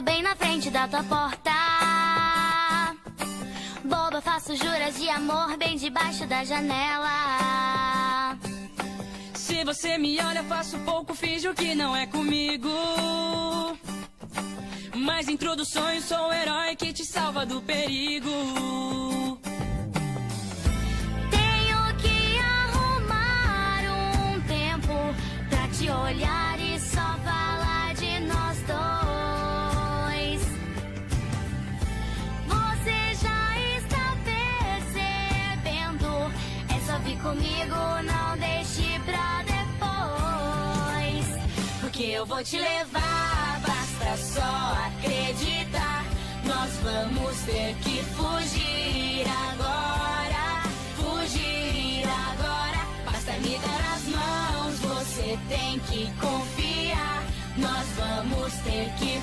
passo bem na frente da tua porta. Boba, faço juras de amor bem debaixo da janela. Se você me olha, faço pouco, finjo que não é comigo. Mas dentro do sonho sou o herói que te salva do perigo. Tenho que arrumar um tempo pra te olhar e só falar de nós dois. Você já está percebendo? É só vir comigo, não deixe pra depois. Porque eu vou te levar, basta só acreditar. Nós vamos ter que fugir agora, fugir agora. Basta me dar as mãos, você tem que confiar. Nós vamos ter que